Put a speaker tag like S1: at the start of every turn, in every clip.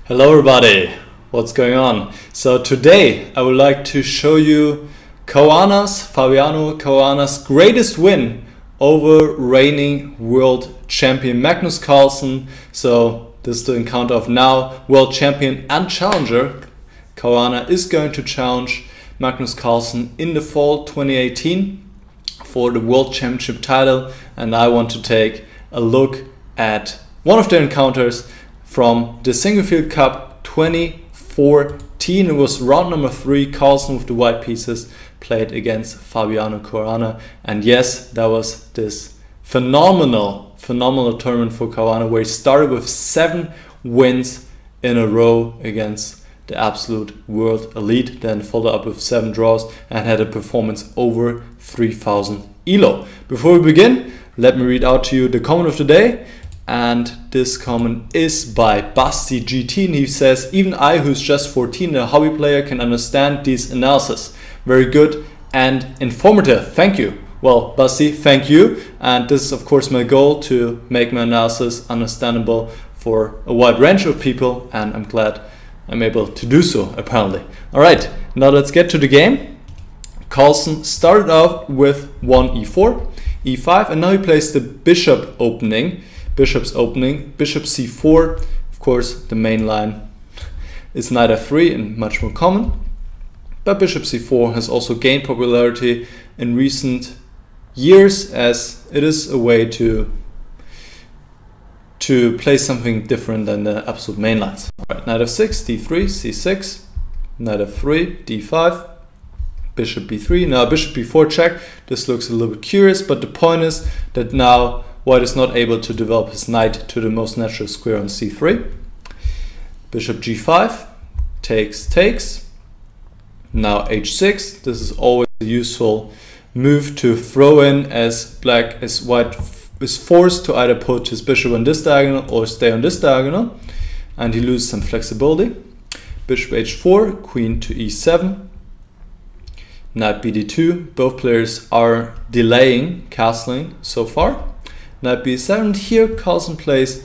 S1: Hello everybody, what's going on? So today I would like to show you Fabiano Caruana's greatest win over reigning world champion Magnus Carlsen. So this is the encounter of now world champion and challenger. Caruana is going to challenge Magnus Carlsen in the fall 2018 for the world championship title, and I want to take a look at one of the encounters from the Sinquefield Cup 2014. It was round number 3. Carlsen with the white pieces played against Fabiano Caruana, and yes, that was this phenomenal tournament for Caruana, where he started with 7 wins in a row against the absolute world elite, then followed up with 7 draws and had a performance over 3000 ELO. Before we begin, let me read out to you the comment of the day. And this comment is by Basti GT, and he says, even I, who's just 14 and a hobby player, can understand these analysis. Very good and informative. Thank you. Well, Basti, thank you. And this is of course my goal, to make my analysis understandable for a wide range of people, and I'm glad I'm able to do so, apparently. Alright, now let's get to the game. Carlsen started out with 1 e4, e5, and now he plays the bishop's opening, bishop c4. Of course, the main line is knight f3 and much more common, but bishop c4 has also gained popularity in recent years, as it is a way to play something different than the absolute main lines. Alright, knight f6, d3, c6, knight f3, d5, bishop b3. Now bishop b4 check. This looks a little bit curious, but the point is that now white is not able to develop his knight to the most natural square on c3. Bishop g5, takes. Now h6. This is always a useful move to throw in, as white is forced to either put his bishop on this diagonal or stay on this diagonal, and he loses some flexibility. Bishop h4, queen to e7, knight bd2. Both players are delaying castling so far. Knight b7. Here Carlsen plays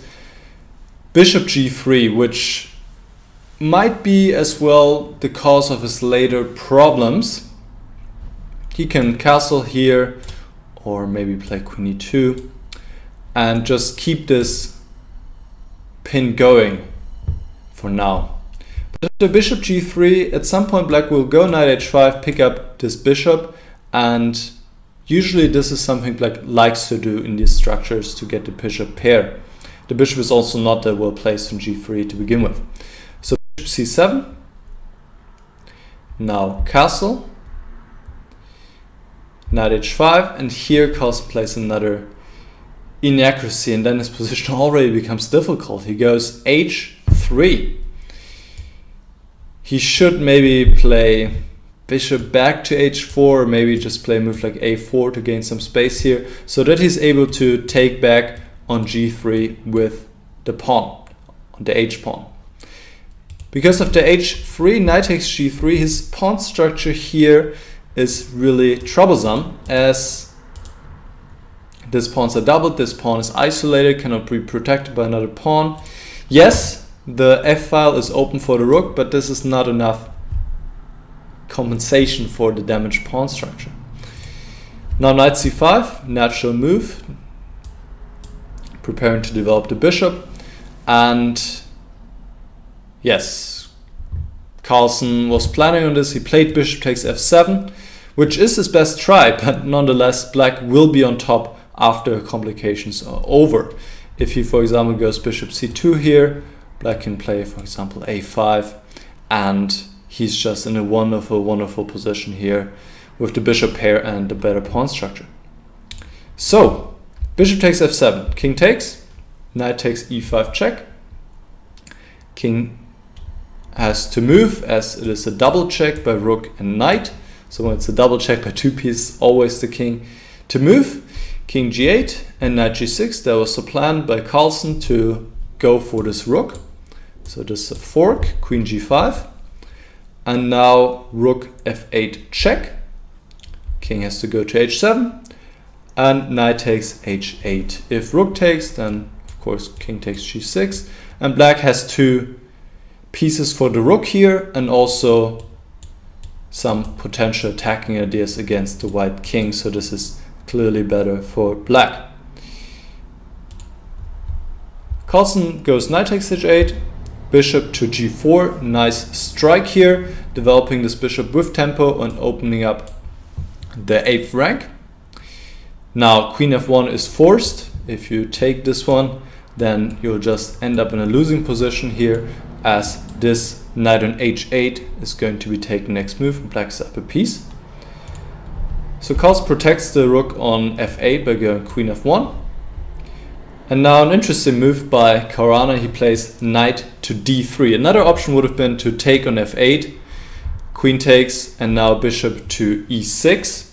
S1: bishop g3, which might be as well the cause of his later problems. He can castle here, or maybe play queen e2 and just keep this pin going for now. But after bishop g3, at some point black will go knight h5, pick up this bishop, and usually this is something black likes to do in these structures to get the bishop pair. The bishop is also not that well placed on g3 to begin with. So bishop c7, now castle, knight h5, and here Carlsen plays another inaccuracy, and then his position already becomes difficult. He goes h3. He should maybe play bishop back to h4, or maybe just play a move like a4 to gain some space here, so that he's able to take back on g3 with the pawn, on the h pawn. Because of the h3, knight takes g3, his pawn structure here is really troublesome, as this pawns are doubled, this pawn is isolated, cannot be protected by another pawn. Yes, the f-file is open for the rook, but this is not enough compensation for the damaged pawn structure. Now knight c5, natural move, preparing to develop the bishop, and yes, Carlsen was planning on this. He played bishop takes f7, which is his best try, but nonetheless black will be on top after complications are over. If he, for example, goes bishop c2 here, black can play, for example, a5, and he's just in a wonderful position here with the bishop pair and the better pawn structure. So bishop takes f7, king takes, knight takes e5 check. King has to move, as it is a double check by rook and knight. So when it's a double check by 2 pieces, always the king to move. King g8 and knight g6. That was the plan by Carlsen to go for this rook. So this is a fork, queen g5. And now rook f8 check. King has to go to h7. And knight takes h8. If rook takes, then of course king takes g6. And black has to pieces for the rook here, and also some potential attacking ideas against the white king, so this is clearly better for black. Carlsen goes knight takes h8, bishop to g4, nice strike here, developing this bishop with tempo and opening up the 8th rank. Now queen f1 is forced. If you take this one, then you'll just end up in a losing position here, as this knight on h8 is going to be taken next move and black is up a piece. So Carlsen protects the rook on f8 by going queen f1. And now an interesting move by Caruana, he plays knight to d3. Another option would have been to take on f8, queen takes, and now bishop to e6.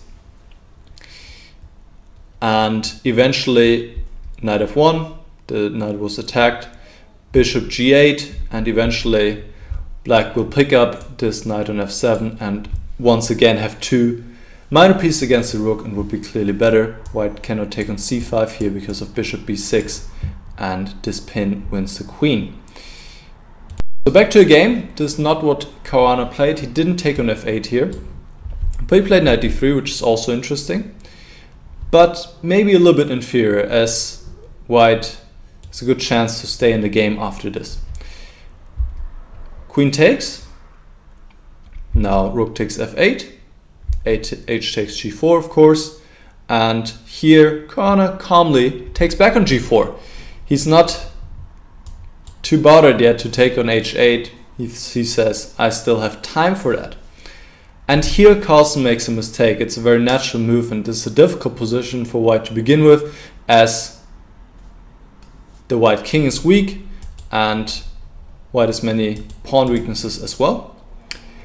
S1: And eventually knight f1, the knight was attacked, bishop g8, and eventually black will pick up this knight on f7 and once again have two minor pieces against the rook and would be clearly better. White cannot take on c5 here because of bishop b6, and this pin wins the queen. So back to the game. This is not what Caruana played. He didn't take on f8 here, but he played knight d3, which is also interesting, but maybe a little bit inferior, as white has a good chance to stay in the game after this. Queen takes. Now rook takes f8. H takes g4, of course, and here Caruana calmly takes back on g4. He's not too bothered yet to take on h8. He says, I still have time for that. And here Carlsen makes a mistake. It's a very natural move, and this is a difficult position for white to begin with, as the white king is weak and white has many pawn weaknesses as well.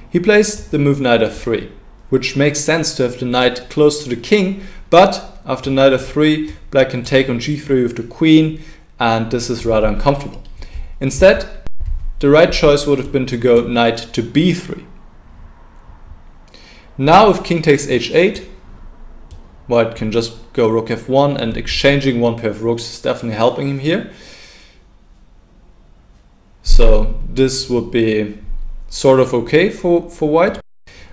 S1: He plays the move knight f3, which makes sense to have the knight close to the king, but after knight f3, black can take on g3 with the queen, and this is rather uncomfortable. Instead, the right choice would have been to go knight to b3. Now if king takes h8, white can just go rook f1, and exchanging one pair of rooks is definitely helping him here. So this would be sort of okay for white.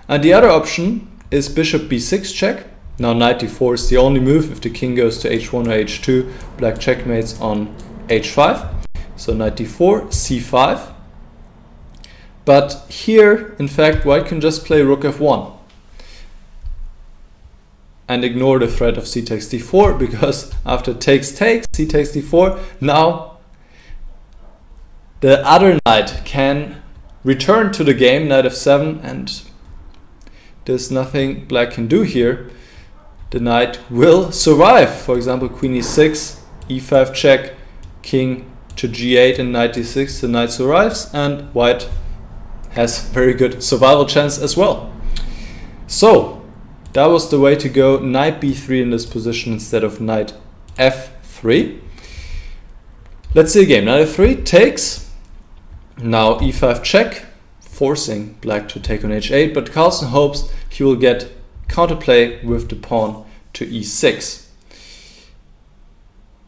S1: And the other option is bishop b6 check. Now knight d4 is the only move. If the king goes to h1 or h2, black checkmates on h5. So knight d4, c5. But here, in fact, white can just play rook f1 and ignore the threat of c takes d4, because after takes, c takes d4, now the other knight can return to the game, knight f7, and there's nothing black can do here. The knight will survive. For example, queen e6, e5 check, king to g8 and knight d6. The knight survives, and white has very good survival chance as well. So that was the way to go, knight b3 in this position instead of knight f3. Let's see again. Knight f3 takes. Now e5 check, forcing black to take on h8, but Carlsen hopes he will get counterplay with the pawn to e6.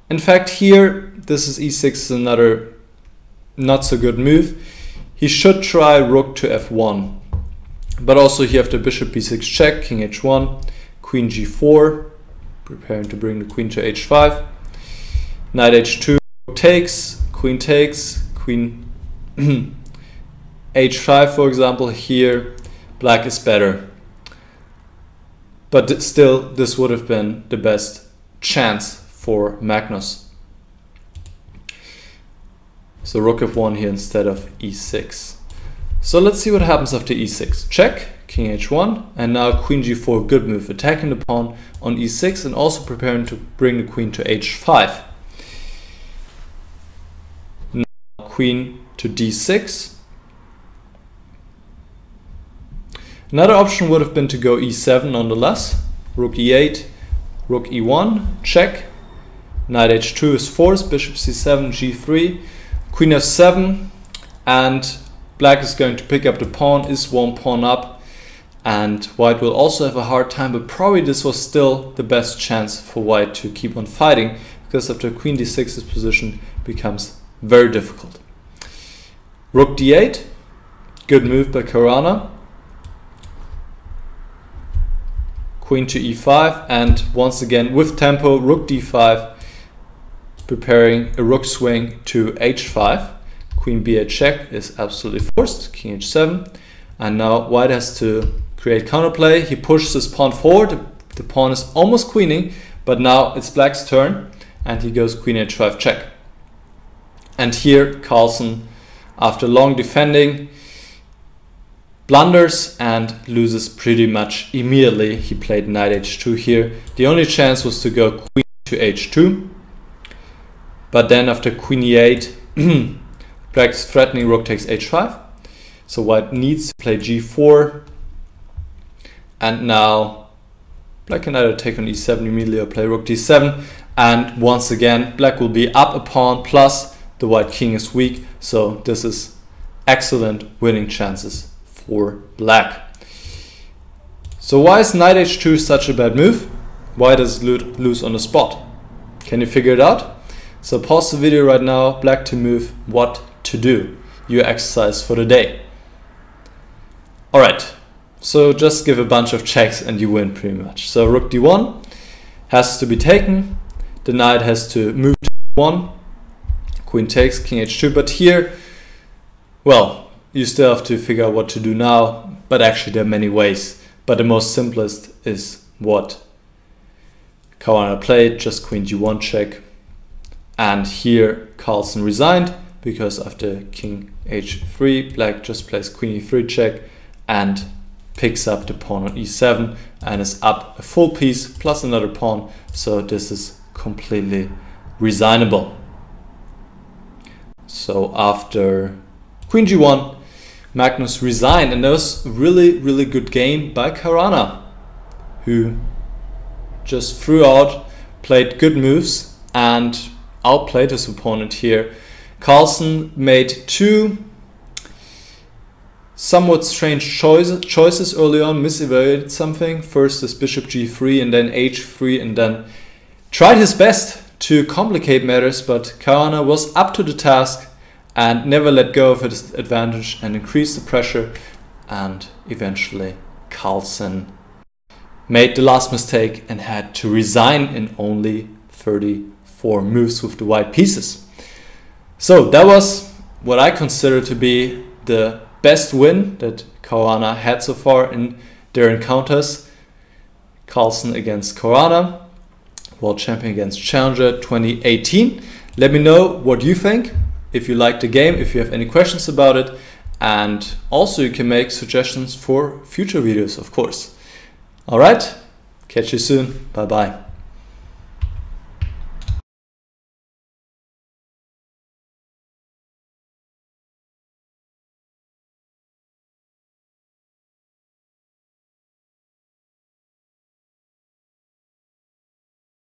S1: In fact, here, this is e6 is another not so good move. He should try rook to f1, but also here after bishop b6 check, king h1, queen g4, preparing to bring the queen to h5, knight h2 takes, queen h5, for example. Here black is better, but still this would have been the best chance for Magnus. So rook f1 here instead of e6. So let's see what happens after e6. Check, king h1, and now queen g4, good move, attacking the pawn on e6 and also preparing to bring the queen to h5. Now queen to d6. Another option would have been to go e7 nonetheless. Rook e8, rook e1, check. Knight h2 is forced, bishop c7, g3, queen f7, and black is going to pick up the pawn, is one pawn up, and white will also have a hard time, but probably this was still the best chance for white to keep on fighting, because after queen d6 this position becomes very difficult. Rook d8, good move by Caruana. Queen to e5, and once again with tempo, rook d5, preparing a rook swing to h5. Queen b8 check is absolutely forced, king h7, and now white has to create counterplay. He pushes his pawn forward, the pawn is almost queening, but now it's black's turn, and he goes queen h5 check. And here Carlsen, after long defending, blunders and loses pretty much immediately. He played knight h2 here. The only chance was to go queen to h2, but then after queen e8, black's threatening rook takes h5, so white needs to play g4, and now black can either take on e7 immediately or play rook d7, and once again black will be up a pawn, plus the white king is weak, so this is excellent winning chances for black. So why is knight h2 such a bad move? Why does it lose on the spot? Can you figure it out? So pause the video right now, black to move, what to do. Your exercise for the day. Alright, so just give a bunch of checks and you win pretty much. So rook d1 has to be taken, the knight has to move to d1, queen takes, king h2, but here, well, you still have to figure out what to do now, but actually there are many ways. But the most simplest is what Caruana played, just queen g1 check. And here Carlsen resigned, because after king h3, black just plays queen e3 check and picks up the pawn on e7 and is up a full piece plus another pawn. So this is completely resignable. So after queen g1, Magnus resigned, and that was a really good game by Caruana, who just throughout played good moves and outplayed his opponent here. Carlsen made two somewhat strange choices early on, misevaluated something. First this bishop g3 and then h3, and then tried his best to complicate matters, but Caruana was up to the task and never let go of his advantage and increased the pressure, and eventually Carlsen made the last mistake and had to resign in only 34 moves with the white pieces. So that was what I consider to be the best win that Caruana had so far in their encounters. Carlsen against Caruana, World Champion against Challenger 2018. Let me know what you think. If you like the game, if you have any questions about it, and also you can make suggestions for future videos, of course. Alright, catch you soon. Bye bye.